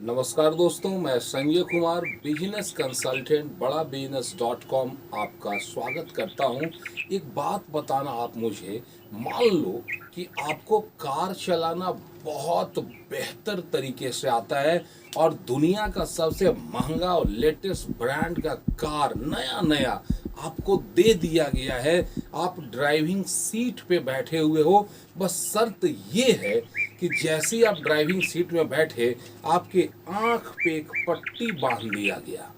नमस्कार दोस्तों, मैं संजय कुमार बिजनेस कंसल्टेंट बड़ा बिजनेस .com आपका स्वागत करता हूं। एक बात बताना आप मुझे, मान लो कि आपको कार चलाना बहुत बेहतर तरीके से आता है और दुनिया का सबसे महंगा और लेटेस्ट ब्रांड का कार नया नया आपको दे दिया गया है। आप ड्राइविंग सीट पे बैठे हुए हो, बस शर्त ये है कि जैसे ही आप ड्राइविंग सीट में बैठे आपके आंख पे एक पट्टी बांध दिया गया।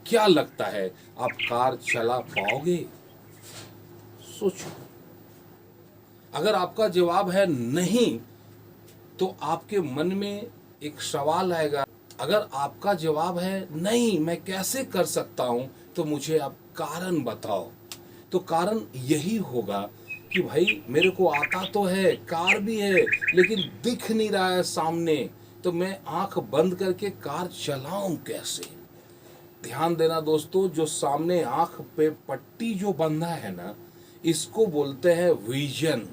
क्या लगता है, आप कार चला पाओगे? सोचो। अगर आपका जवाब है नहीं, तो आपके मन में एक सवाल आएगा। अगर आपका जवाब है नहीं, मैं कैसे कर सकता हूं, तो मुझे आप कारण बताओ। तो कारण यही होगा कि भाई मेरे को आता तो है, कार भी है, लेकिन दिख नहीं रहा है सामने, तो मैं आंख बंद करके कार चलाऊं कैसे? ध्यान देना दोस्तों, जो सामने आंख पे पट्टी जो बंधा है ना, इसको बोलते हैं विजन,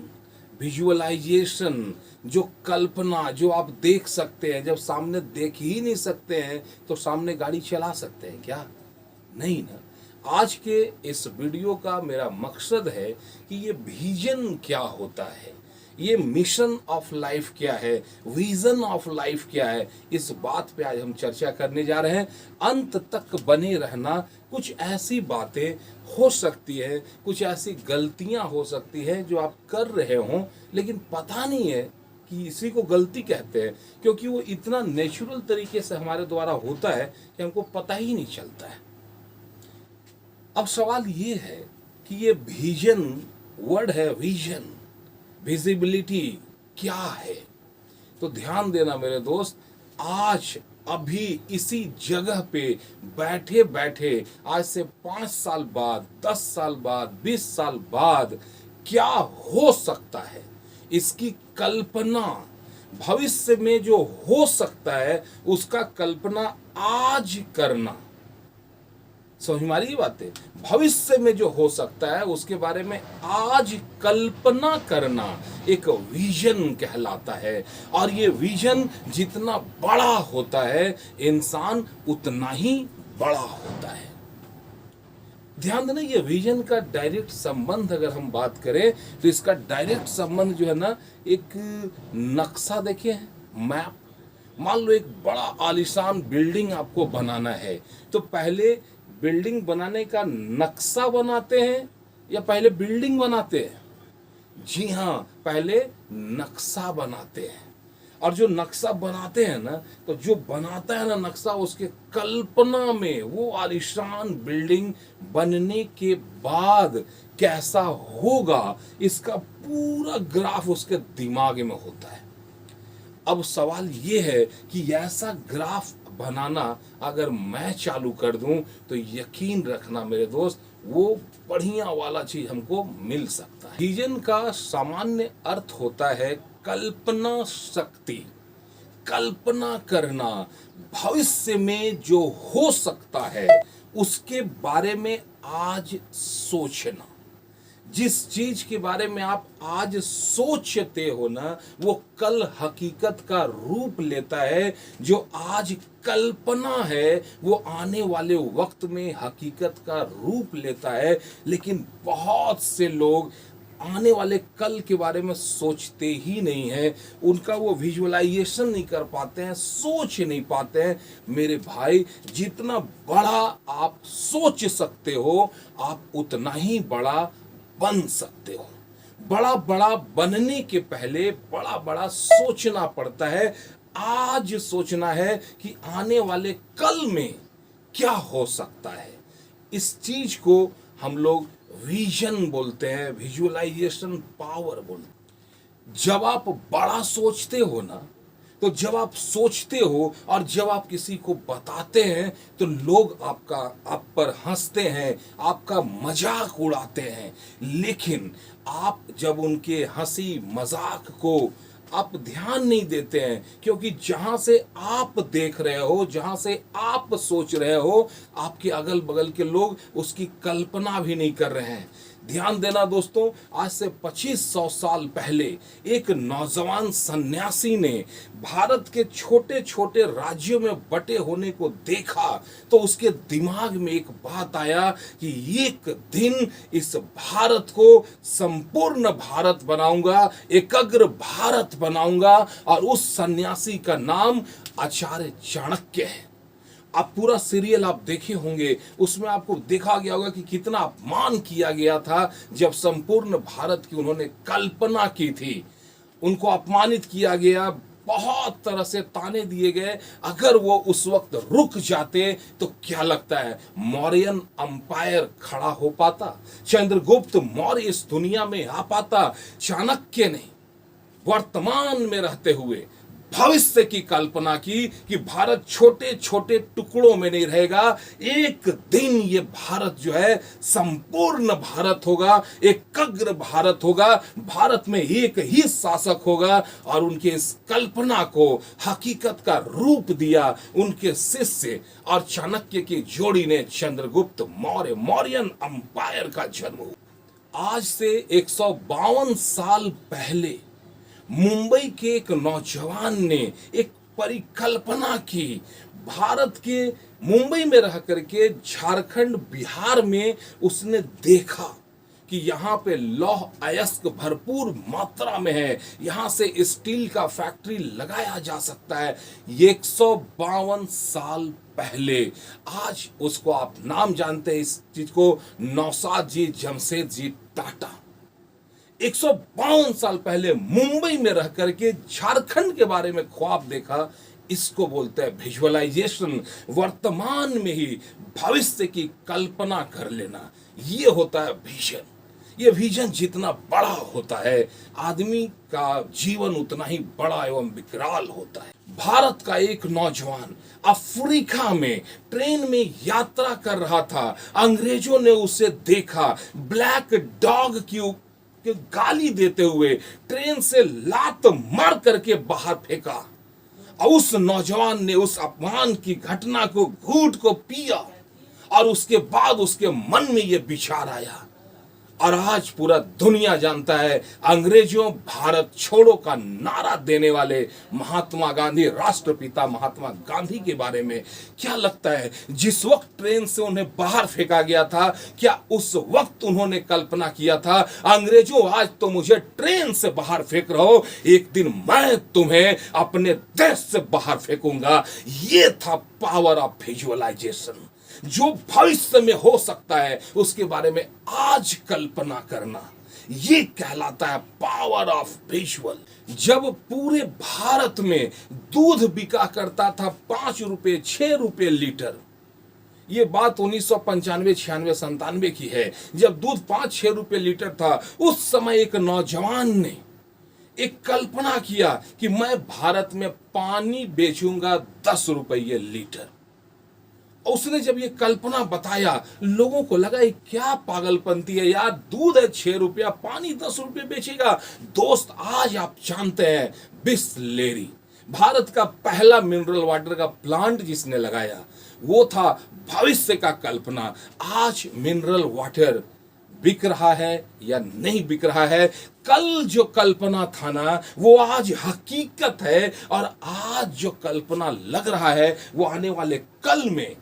विजुअलाइजेशन। जो कल्पना, जो आप देख सकते हैं। जब सामने देख ही नहीं सकते हैं तो सामने गाड़ी चला सकते हैं क्या? नहीं ना। आज के इस वीडियो का मेरा मकसद है कि ये विजन क्या होता है, ये मिशन ऑफ लाइफ क्या है, विजन ऑफ लाइफ क्या है, इस बात पे आज हम चर्चा करने जा रहे हैं। अंत तक बने रहना। कुछ ऐसी बातें हो सकती है, कुछ ऐसी गलतियां हो सकती है जो आप कर रहे हो, लेकिन पता नहीं है कि इसी को गलती कहते हैं, क्योंकि वो इतना नेचुरल तरीके से हमारे द्वारा होता है कि हमको पता ही नहीं चलता है। अब सवाल ये है कि ये विजन वर्ड है, विजन, विजिबिलिटी क्या है? तो ध्यान देना मेरे दोस्त, आज अभी इसी जगह पे बैठे बैठे आज से 5 साल बाद, 10 साल बाद, 20 साल बाद क्या हो सकता है, इसकी कल्पना, भविष्य में जो हो सकता है उसका कल्पना आज करना। समझ में आ रही बात है? भविष्य में जो हो सकता है उसके बारे में आज कल्पना करना एक विजन कहलाता है। और ये विजन जितना बड़ा होता है, इंसान उतना ही बड़ा होता है। ध्यान देना, ये विजन का डायरेक्ट संबंध अगर हम बात करें तो इसका डायरेक्ट संबंध जो है ना, एक नक्शा देखिए, मैप। मान लो एक बड़ा आलीशान बिल्डिंग आपको बनाना है, तो पहले बिल्डिंग बनाने का नक्शा बनाते हैं या पहले बिल्डिंग बनाते हैं? जी हाँ, पहले नक्शा बनाते हैं। और जो नक्शा बनाते हैं ना, तो जो बनाता है ना नक्शा, उसके कल्पना में वो आलीशान बिल्डिंग बनने के बाद कैसा होगा, इसका पूरा ग्राफ उसके दिमाग में होता है। अब सवाल ये है कि ऐसा ग्राफ बनाना अगर मैं चालू कर दूं, तो यकीन रखना मेरे दोस्त, वो बढ़िया वाला चीज हमको मिल सकता है। विजन का सामान्य अर्थ होता है कल्पना शक्ति, कल्पना करना, भविष्य में जो हो सकता है उसके बारे में आज सोचना। जिस चीज के बारे में आप आज सोचते हो ना, वो कल हकीकत का रूप लेता है। जो आज कल्पना है वो आने वाले वक्त में हकीकत का रूप लेता है। लेकिन बहुत से लोग आने वाले कल के बारे में सोचते ही नहीं है, उनका वो विजुअलाइजेशन नहीं कर पाते हैं, सोच नहीं पाते हैं। मेरे भाई, जितना बड़ा आप सोच सकते हो, आप उतना ही बड़ा बन सकते हो। बड़ा बड़ा बनने के पहले बड़ा बड़ा सोचना पड़ता है। आज सोचना है कि आने वाले कल में क्या हो सकता है। इस चीज को हम लोग विजन बोलते हैं, विजुअलाइजेशन पावर बोलते हैं। जब आप बड़ा सोचते हो ना, तो जब आप सोचते हो और जब आप किसी को बताते हैं, तो लोग आप पर हंसते हैं, आपका मजाक उड़ाते हैं। लेकिन आप जब उनके हंसी मजाक को आप ध्यान नहीं देते हैं, क्योंकि जहां से आप देख रहे हो, जहां से आप सोच रहे हो, आपके अगल बगल के लोग उसकी कल्पना भी नहीं कर रहे हैं। ध्यान देना दोस्तों, आज से 2500 साल पहले एक नौजवान सन्यासी ने भारत के छोटे छोटे राज्यों में बटे होने को देखा तो उसके दिमाग में एक बात आया कि एक दिन इस भारत को संपूर्ण भारत बनाऊंगा, एकाग्र भारत बनाऊंगा। और उस सन्यासी का नाम आचार्य चाणक्य है। आप पूरा सीरियल आप देखे होंगे, उसमें आपको देखा गया होगा कि कितना अपमान किया गया था जब संपूर्ण भारत की उन्होंने कल्पना की थी। उनको अपमानित किया गया, बहुत तरह से ताने दिए गए। अगर वो उस वक्त रुक जाते तो क्या लगता है मौर्यन अंपायर खड़ा हो पाता, चंद्रगुप्त मौर्य इस दुनिया में आ पाता? चाणक्य ने वर्तमान में रहते हुए भविष्य की कल्पना की कि भारत छोटे छोटे टुकड़ों में नहीं रहेगा, एक दिन ये भारत जो है संपूर्ण भारत होगा, एकाग्र भारत होगा, भारत में एक ही शासक होगा। और उनके इस कल्पना को हकीकत का रूप दिया उनके शिष्य और चाणक्य की जोड़ी ने, चंद्रगुप्त मौर्य, मौर्यन अंपायर का जन्म हुआ। आज से 152 साल पहले मुंबई के एक नौजवान ने एक परिकल्पना की। भारत के मुंबई में रह करके झारखंड, बिहार में उसने देखा कि यहाँ पे लौह अयस्क भरपूर मात्रा में है, यहाँ से स्टील का फैक्ट्री लगाया जा सकता है। 152 साल पहले, आज उसको आप नाम जानते हैं इस चीज को, नौशाद जी जमशेद जी टाटा। 152 साल पहले मुंबई में रह करके झारखंड के बारे में ख्वाब देखा। इसको बोलते हैं विजुअलाइजेशन, वर्तमान में ही भविष्य की कल्पना कर लेना। ये होता है विजन। ये विजन जितना बड़ा होता है, आदमी का जीवन उतना ही बड़ा एवं विकराल होता है। भारत का एक नौजवान अफ्रीका में ट्रेन में यात्रा कर रहा था। अंग्रेजों ने उसे देखा, ब्लैक डॉग की कि गाली देते हुए ट्रेन से लात मार करके बाहर फेंका। और उस नौजवान ने उस अपमान की घटना को, घूंट को पिया और उसके बाद उसके मन में यह विचार आया। और आज पूरा दुनिया जानता है अंग्रेजों भारत छोड़ो का नारा देने वाले महात्मा गांधी, राष्ट्रपिता महात्मा गांधी के बारे में क्या लगता है? जिस वक्त ट्रेन से उन्हें बाहर फेंका गया था, क्या उस वक्त उन्होंने कल्पना किया था अंग्रेजों आज तो मुझे ट्रेन से बाहर फेंक रहे हो, एक दिन मैं तुम्हें अपने देश से बाहर फेंकूंगा? ये था पावर ऑफ विजुअलाइजेशन। जो भविष्य में हो सकता है उसके बारे में आज कल्पना करना, ये कहलाता है पावर ऑफ विजुअल। जब पूरे भारत में दूध बिका करता था 5 रुपए 6 रुपए लीटर, ये बात 1995, 96, 97 की है, जब दूध 5-6 रुपए लीटर था, उस समय एक नौजवान ने एक कल्पना किया कि मैं भारत में पानी बेचूंगा 10 रुपये लीटर। उसने जब ये कल्पना बताया, लोगों को लगा ये क्या पागलपंती है यार, दूध है 6 रुपया, पानी 10 रुपये बेचेगा। दोस्त, आज आप जानते हैं बिसलेरी, भारत का पहला मिनरल वाटर का प्लांट जिसने लगाया, वो था भविष्य का कल्पना। आज मिनरल वाटर बिक रहा है या नहीं बिक रहा है, कल जो कल्पना था ना वो आज हकीकत है, और आज जो कल्पना लग रहा है वो आने वाले कल में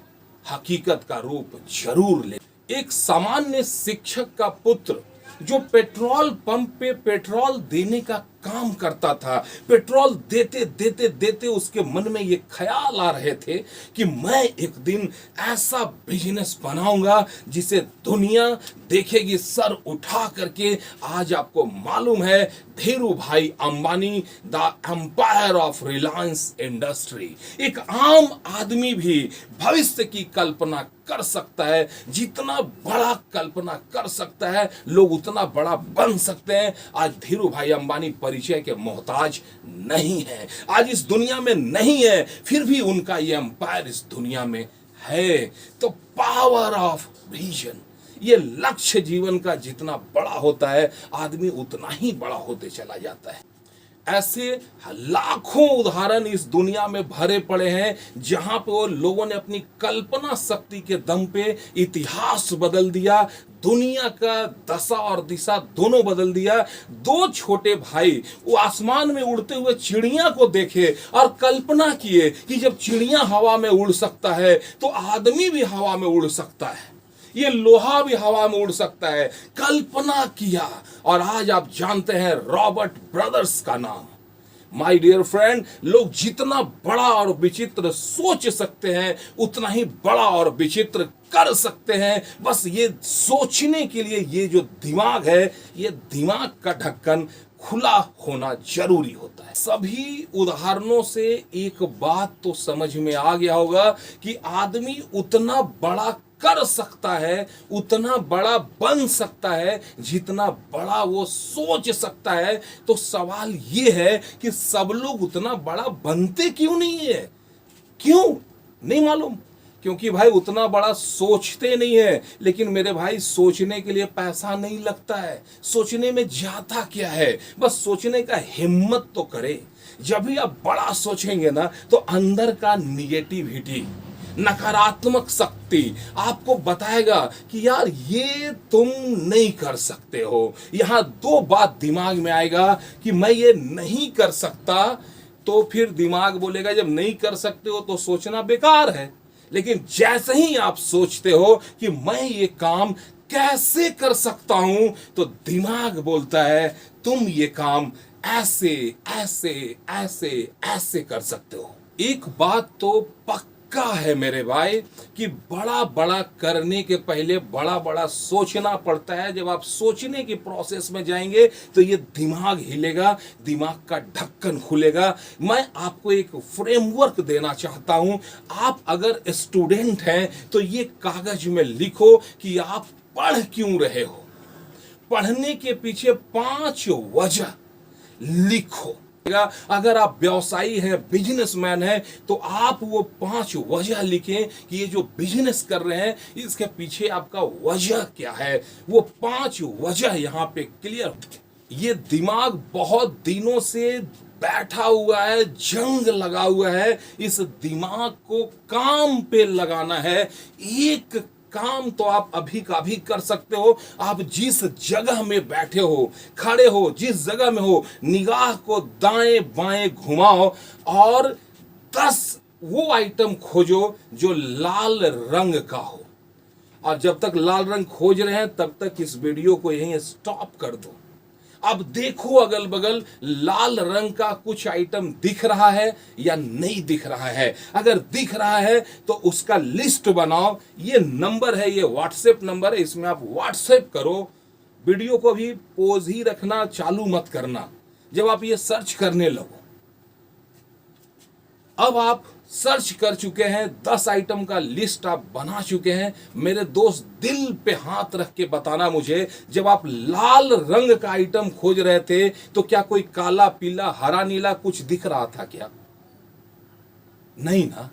हकीकत का रूप जरूर ले। एक सामान्य शिक्षक का पुत्र जो पेट्रोल पंप पे पेट्रोल देने का काम करता था, पेट्रोल देते देते देते उसके मन में ये ख्याल आ रहे थे कि मैं एक दिन ऐसा बिजनेस बनाऊंगा जिसे दुनिया देखेगी सर उठा करके। आज आपको मालूम है Dhirubhai Ambani, the empire of Reliance industry. एक आम आदमी भी भविष्य की कल्पना कर सकता है, जितना बड़ा कल्पना कर सकता है लोग उतना बड़ा बन सकते हैं। आज धीरू भाई अंबानी परिचय के मोहताज नहीं है, आज इस दुनिया में नहीं है, फिर भी उनका ये एम्पायर इस दुनिया में है। तो पावर ऑफ विजन, ये लक्ष्य जीवन का जितना बड़ा होता है आदमी उतना ही बड़ा होते चला जाता है। ऐसे लाखों उदाहरण इस दुनिया में भरे पड़े हैं जहां पे वो लोगों ने अपनी कल्पना शक्ति के दम पे इतिहास बदल दिया, दुनिया का दशा और दिशा दोनों बदल दिया। दो छोटे भाई वो आसमान में उड़ते हुए चिड़िया को देखे और कल्पना किए कि जब चिड़िया हवा में उड़ सकता है तो आदमी भी हवा में उड़ सकता है, ये लोहा भी हवा में उड़ सकता है। कल्पना किया और आज आप जानते हैं रॉबर्ट ब्रदर्स का नाम। माय डियर फ्रेंड, लोग जितना बड़ा और विचित्र सोच सकते हैं उतना ही बड़ा और विचित्र कर सकते हैं। बस ये सोचने के लिए ये जो दिमाग है, ये दिमाग का ढक्कन खुला होना जरूरी होता है। सभी उदाहरणों से एक बात तो समझ में आ गया होगा कि आदमी उतना बड़ा कर सकता है, उतना बड़ा बन सकता है जितना बड़ा वो सोच सकता है। तो सवाल ये है कि सब लोग उतना बड़ा बनते क्यों नहीं है? क्यों नहीं मालूम? क्योंकि भाई उतना बड़ा सोचते नहीं है। लेकिन मेरे भाई, सोचने के लिए पैसा नहीं लगता है। सोचने में जाता क्या है? बस सोचने का हिम्मत तो करे। जब भी आप बड़ा सोचेंगे ना तो अंदर का निगेटिविटी, नकारात्मक शक्ति आपको बताएगा कि यार ये तुम नहीं कर सकते हो। यहां दो बात दिमाग में आएगा कि मैं ये नहीं कर सकता, तो फिर दिमाग बोलेगा जब नहीं कर सकते हो तो सोचना बेकार है। लेकिन जैसे ही आप सोचते हो कि मैं ये काम कैसे कर सकता हूं, तो दिमाग बोलता है तुम ये काम ऐसे ऐसे ऐसे ऐसे कर सकते हो। एक बात तो पक्का है मेरे भाई कि बड़ा बड़ा करने के पहले बड़ा बड़ा सोचना पड़ता है। जब आप सोचने की प्रोसेस में जाएंगे तो ये दिमाग हिलेगा, दिमाग का ढक्कन खुलेगा। मैं आपको एक फ्रेमवर्क देना चाहता हूं। आप अगर स्टूडेंट हैं तो ये कागज में लिखो कि आप पढ़ क्यों रहे हो। पढ़ने के पीछे 5 वजह लिखो। अगर आप व्यवसायी हैं, बिजनेसमैन हैं, तो आप वो 5 वजह लिखें कि ये जो बिजनेस कर रहे हैं इसके पीछे आपका वजह क्या है। वो 5 वजह यहां पे क्लियर। ये दिमाग बहुत दिनों से बैठा हुआ है, जंग लगा हुआ है। इस दिमाग को काम पे लगाना है। एक काम तो आप अभी का भी कर सकते हो। आप जिस जगह में बैठे हो, खड़े हो, जिस जगह में हो, निगाह को दाएं बाएं घुमाओ और 10 वो आइटम खोजो जो लाल रंग का हो। और जब तक लाल रंग खोज रहे हैं तब तक इस वीडियो को यहीं स्टॉप कर दो। अब देखो अगल बगल लाल रंग का कुछ आइटम दिख रहा है या नहीं दिख रहा है। अगर दिख रहा है तो उसका लिस्ट बनाओ। ये नंबर है, ये व्हाट्सएप नंबर है, इसमें आप व्हाट्सएप करो। वीडियो को भी पोज ही रखना, चालू मत करना जब आप ये सर्च करने लगो। अब आप सर्च कर चुके हैं, 10 आइटम का लिस्ट आप बना चुके हैं। मेरे दोस्त, दिल पे हाथ रख के बताना मुझे, जब आप लाल रंग का आइटम खोज रहे थे तो क्या कोई काला, पीला, हरा, नीला कुछ दिख रहा था क्या? नहीं ना।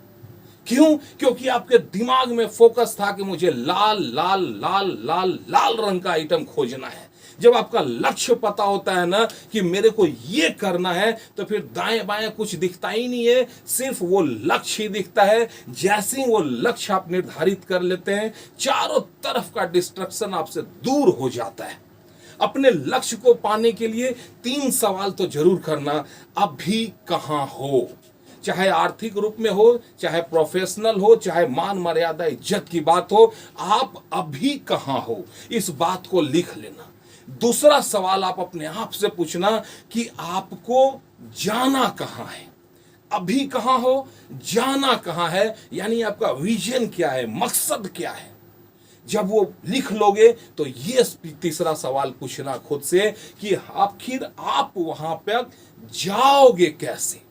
क्यों? क्योंकि आपके दिमाग में फोकस था कि मुझे लाल लाल लाल लाल लाल रंग का आइटम खोजना है। जब आपका लक्ष्य पता होता है ना कि मेरे को ये करना है, तो फिर दाएं बाएं कुछ दिखता ही नहीं है, सिर्फ वो लक्ष्य ही दिखता है। जैसे ही वो लक्ष्य आप निर्धारित कर लेते हैं, चारों तरफ का डिस्ट्रक्शन आपसे दूर हो जाता है। अपने लक्ष्य को पाने के लिए 3 सवाल तो जरूर करना। अभी कहां हो? चाहे आर्थिक रूप में हो, चाहे प्रोफेशनल हो, चाहे मान मर्यादा इज्जत की बात हो, आप अभी कहां हो, इस बात को लिख लेना। दूसरा सवाल आप अपने आप से पूछना कि आपको जाना कहां है। अभी कहां हो, जाना कहां है, यानी आपका विजन क्या है, मकसद क्या है। जब वो लिख लोगे तो ये तीसरा सवाल पूछना खुद से कि आखिर आप वहां पर जाओगे कैसे।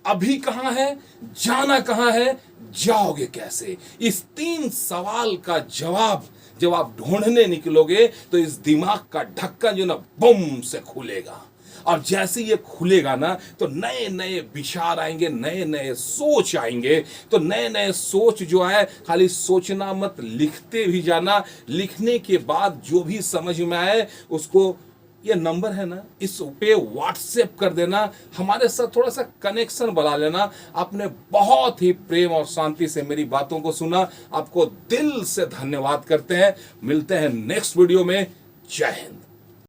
अभी कहां है, जाना कहां है, जाओगे कैसे। इस 3 सवाल का जवाब जब आप ढूंढने निकलोगे तो इस दिमाग का ढक्कन जो ना बम से खुलेगा। और जैसे ये खुलेगा ना तो नए नए विचार आएंगे, नए नए सोच आएंगे। तो नए नए सोच जो है, खाली सोचना मत, लिखते भी जाना। लिखने के बाद जो भी समझ में आए उसको ये नंबर है ना, इस पे व्हाट्सएप कर देना, हमारे साथ थोड़ा सा कनेक्शन बना लेना। आपने बहुत ही प्रेम और शांति से मेरी बातों को सुना, आपको दिल से धन्यवाद करते हैं। मिलते हैं नेक्स्ट वीडियो में। जय हिंद।